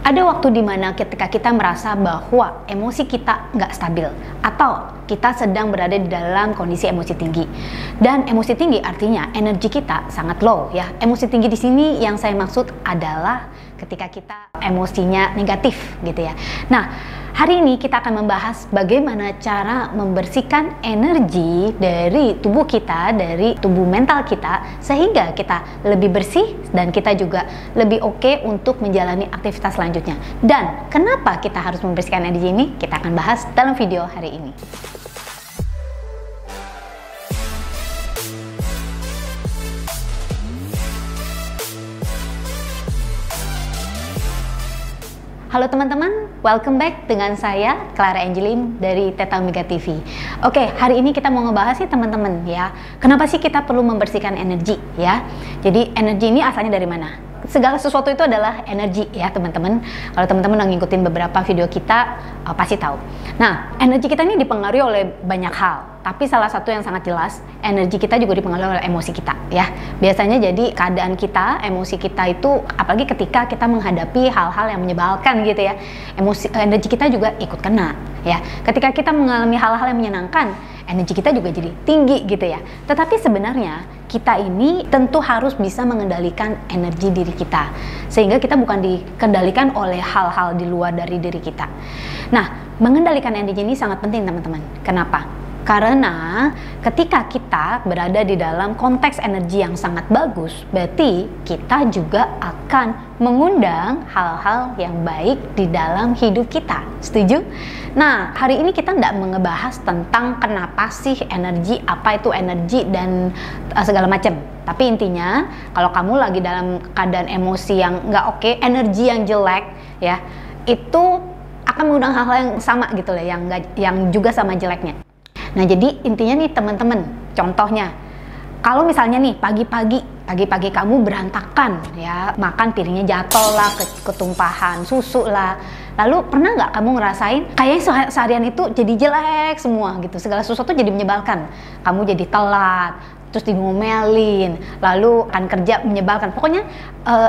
Ada waktu dimana ketika kita merasa bahwa emosi kita nggak stabil atau kita sedang berada di dalam kondisi emosi tinggi. Dan emosi tinggi artinya energi kita sangat low ya. Emosi tinggi di sini yang saya maksud adalah ketika kita emosinya negatif gitu ya. Nah, hari ini kita akan membahas bagaimana cara membersihkan energi dari tubuh kita, dari tubuh mental kita, sehingga kita lebih bersih dan kita juga lebih oke untuk menjalani aktivitas selanjutnya. Dan kenapa kita harus membersihkan energi ini, kita akan bahas dalam video hari ini. Halo teman-teman, welcome back dengan saya Clara Angeline dari Theta Omega TV. Oke, hari ini kita mau ngebahas sih teman-teman ya, kenapa sih kita perlu membersihkan energi ya. Jadi energi ini asalnya dari mana? Segala sesuatu itu adalah energi ya teman-teman. Kalau teman-teman udah ngikutin beberapa video kita pasti tahu. Nah, energi kita ini dipengaruhi oleh banyak hal. Tapi salah satu yang sangat jelas, energi kita juga dipengaruhi oleh emosi kita ya. Biasanya jadi keadaan kita, emosi kita itu apalagi ketika kita menghadapi hal-hal yang menyebalkan gitu ya. Energi kita juga ikut kena ya. Ketika kita mengalami hal-hal yang menyenangkan, energi kita juga jadi tinggi gitu ya. Tetapi sebenarnya kita ini tentu harus bisa mengendalikan energi diri kita. Sehingga kita bukan dikendalikan oleh hal-hal di luar dari diri kita. Nah, mengendalikan energi ini sangat penting teman-teman. Kenapa? Karena ketika kita berada di dalam konteks energi yang sangat bagus, berarti kita juga akan mengundang hal-hal yang baik di dalam hidup kita. Setuju? Nah, hari ini kita tidak mengebahas tentang kenapa sih energi, apa itu energi dan segala macam. Tapi intinya, kalau kamu lagi dalam keadaan emosi yang nggak oke, energi yang jelek, ya, itu akan mengundang hal-hal yang sama gitu lah, yang juga sama jeleknya. Nah, jadi intinya nih teman-teman, contohnya kalau misalnya nih pagi-pagi kamu berantakan ya, makan piringnya jatuh lah, ketumpahan susu lah. Lalu pernah nggak kamu ngerasain kayaknya seharian itu jadi jelek semua gitu, segala sesuatu jadi menyebalkan. Kamu jadi telat, terus diomelin, lalu kan kerja menyebalkan. Pokoknya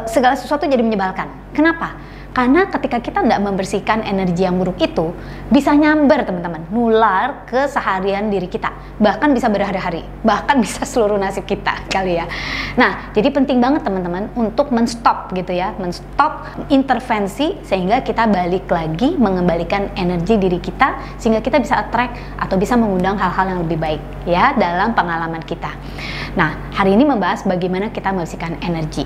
segala sesuatu jadi menyebalkan. Kenapa? Karena ketika kita tidak membersihkan energi yang buruk itu, bisa nyamber teman-teman, nular ke seharian diri kita, bahkan bisa berhari-hari, bahkan bisa seluruh nasib kita kali ya. Nah, jadi penting banget teman-teman untuk menstop gitu ya, menstop intervensi sehingga kita balik lagi mengembalikan energi diri kita, sehingga kita bisa attract atau bisa mengundang hal-hal yang lebih baik ya dalam pengalaman kita. Nah, hari ini membahas bagaimana kita membersihkan energi.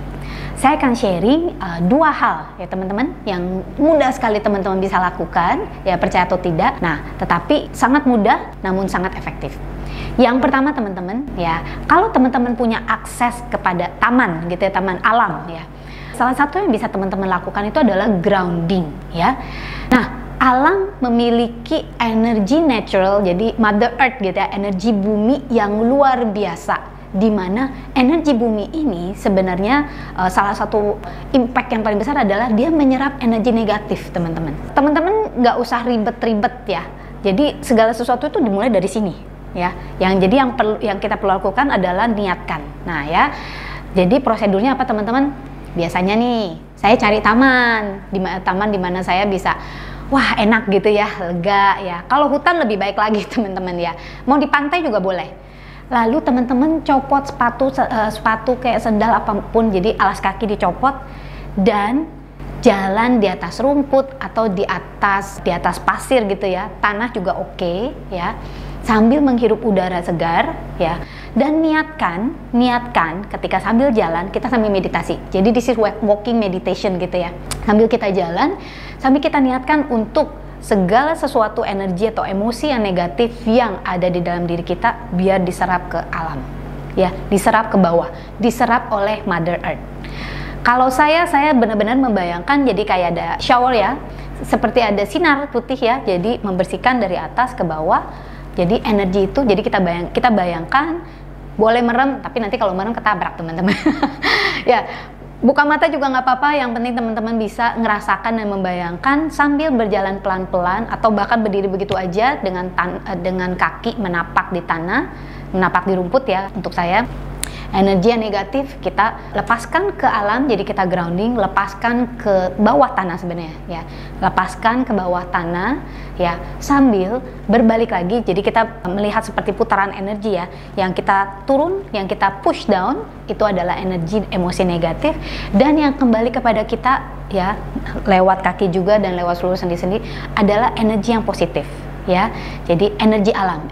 Saya akan sharing dua hal ya teman-teman yang mudah sekali teman-teman bisa lakukan ya, percaya atau tidak. Nah, tetapi sangat mudah namun sangat efektif. Yang pertama teman-teman ya, kalau teman-teman punya akses kepada taman gitu ya, taman alam ya, salah satu yang bisa teman-teman lakukan itu adalah grounding ya. Nah, alam memiliki energi natural, jadi Mother Earth gitu ya, energi bumi yang luar biasa, di mana energi bumi ini sebenarnya salah satu impact yang paling besar adalah dia menyerap energi negatif teman-teman. Teman-teman nggak usah ribet-ribet ya. Jadi segala sesuatu itu dimulai dari sini ya. Yang kita perlu lakukan adalah niatkan. Nah ya, jadi prosedurnya apa teman-teman? Biasanya nih saya cari taman di mana saya bisa wah enak gitu ya, lega ya. Kalau hutan lebih baik lagi teman-teman ya. Mau di pantai juga boleh. Lalu teman-teman copot sepatu kayak sendal apapun, jadi alas kaki dicopot dan jalan di atas rumput atau di atas pasir gitu ya, tanah juga oke ya, sambil menghirup udara segar ya. Dan niatkan ketika sambil jalan kita sambil meditasi. Jadi this is walking meditation gitu ya. Sambil kita jalan, sambil kita niatkan untuk segala sesuatu energi atau emosi yang negatif yang ada di dalam diri kita biar diserap ke alam ya, diserap ke bawah, diserap oleh Mother Earth. Kalau saya benar-benar membayangkan jadi kayak ada shower ya, seperti ada sinar putih ya, jadi membersihkan dari atas ke bawah. Jadi energi itu, jadi kita bayangkan, boleh merem, tapi nanti kalau merem ketabrak teman-teman. Ya, buka mata juga nggak apa-apa, yang penting teman-teman bisa ngerasakan dan membayangkan sambil berjalan pelan-pelan atau bahkan berdiri begitu aja dengan kaki menapak di tanah, menapak di rumput ya untuk saya. Energi yang negatif kita lepaskan ke alam, jadi kita grounding, lepaskan ke bawah tanah sebenarnya ya. Lepaskan ke bawah tanah ya, sambil berbalik lagi. Jadi kita melihat seperti putaran energi ya. Yang kita turun, yang kita push down itu adalah energi emosi negatif, dan yang kembali kepada kita ya lewat kaki juga dan lewat seluruh sendi-sendi adalah energi yang positif ya. Jadi energi alam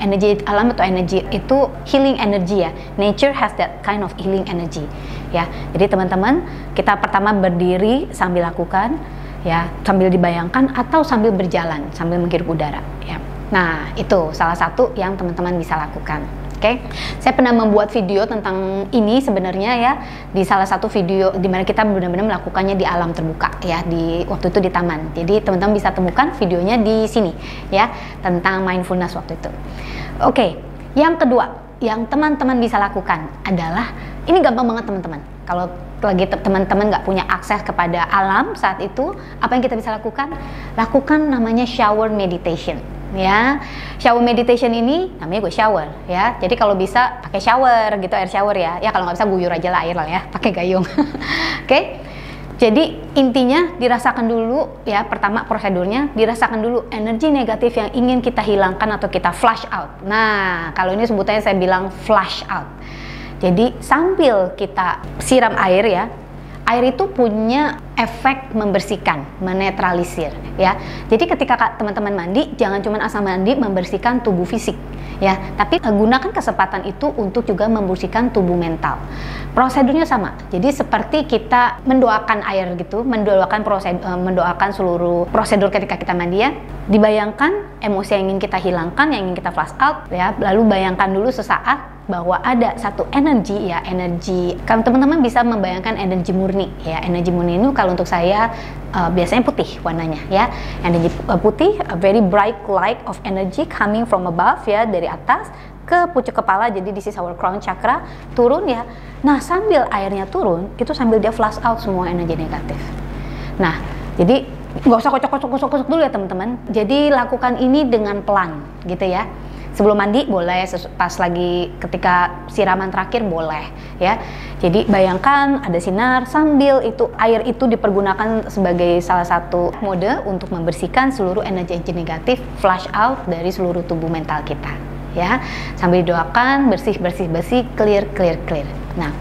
atau energi itu healing energy ya. Nature has that kind of healing energy ya. Jadi teman-teman, kita pertama berdiri sambil lakukan ya, sambil dibayangkan atau sambil berjalan sambil menghirup udara ya. Nah, itu salah satu yang teman-teman bisa lakukan. Oke, saya pernah membuat video tentang ini sebenarnya ya, di salah satu video di mana kita benar-benar melakukannya di alam terbuka ya, di waktu itu di taman. Jadi teman-teman bisa temukan videonya di sini ya, tentang mindfulness waktu itu. Oke, yang kedua yang teman-teman bisa lakukan adalah, ini gampang banget teman-teman. Kalau lagi teman-teman nggak punya akses kepada alam saat itu, apa yang kita bisa lakukan? Lakukan namanya shower meditation. Ya, shower meditation ini namanya gue shower ya. Jadi kalau bisa pakai shower gitu, air shower ya. Ya kalau nggak bisa guyur aja lah air lah ya, pakai gayung. Oke. Jadi intinya dirasakan dulu ya, pertama prosedurnya dirasakan dulu energi negatif yang ingin kita hilangkan atau kita flush out. Nah, kalau ini sebutannya saya bilang flush out. Jadi sambil kita siram air ya, air itu punya efek membersihkan, menetralisir ya. Jadi ketika teman-teman mandi, jangan cuma asal mandi membersihkan tubuh fisik ya, tapi gunakan kesempatan itu untuk juga membersihkan tubuh mental. Prosedurnya sama. Jadi seperti kita mendoakan air gitu, mendoakan seluruh prosedur ketika kita mandi ya. Dibayangkan emosi yang ingin kita hilangkan, yang ingin kita flush out ya. Lalu bayangkan dulu sesaat bahwa ada satu energi ya, energi. Kalau teman-teman bisa membayangkan energi murni ya. Energi murni itu kalau untuk saya biasanya putih warnanya ya. Energi putih, a very bright light of energy coming from above ya, dari atas ke pucuk kepala. Jadi this is our crown chakra, turun ya. Nah, sambil airnya turun, itu sambil dia flush out semua energi negatif. Nah, jadi nggak usah kocok-kocok dulu ya teman-teman. Jadi lakukan ini dengan pelan gitu ya. Sebelum mandi boleh, pas lagi ketika siraman terakhir boleh ya. Jadi bayangkan ada sinar sambil itu air itu dipergunakan sebagai salah satu mode untuk membersihkan seluruh energi negatif, flush out dari seluruh tubuh mental kita ya. Sambil doakan bersih, clear. Nah,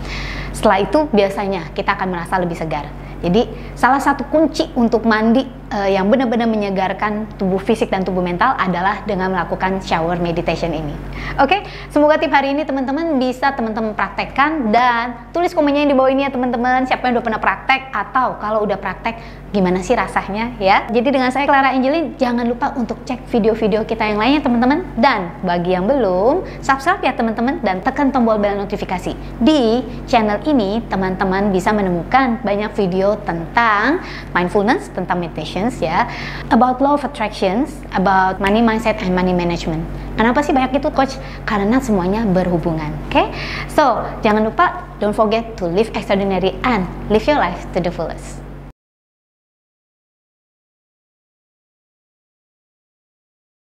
setelah itu biasanya kita akan merasa lebih segar. Jadi salah satu kunci untuk mandi yang benar-benar menyegarkan tubuh fisik dan tubuh mental adalah dengan melakukan shower meditation ini. Oke, semoga tip hari ini teman-teman bisa teman-teman praktekkan, dan tulis komennya yang di bawah ini ya teman-teman, siapa yang udah pernah praktek atau kalau udah praktek gimana sih rasanya ya. Jadi dengan saya Clara Angeline, jangan lupa untuk cek video-video kita yang lainnya teman-teman, dan bagi yang belum subscribe ya teman-teman, dan tekan tombol bel notifikasi. Di channel ini teman-teman bisa menemukan banyak video tentang mindfulness, tentang meditation ya, about law of attractions, about money mindset and money management. Kenapa sih banyak itu coach? Karena semuanya berhubungan. Oke? So, jangan lupa, don't forget to live extraordinary and live your life to the fullest.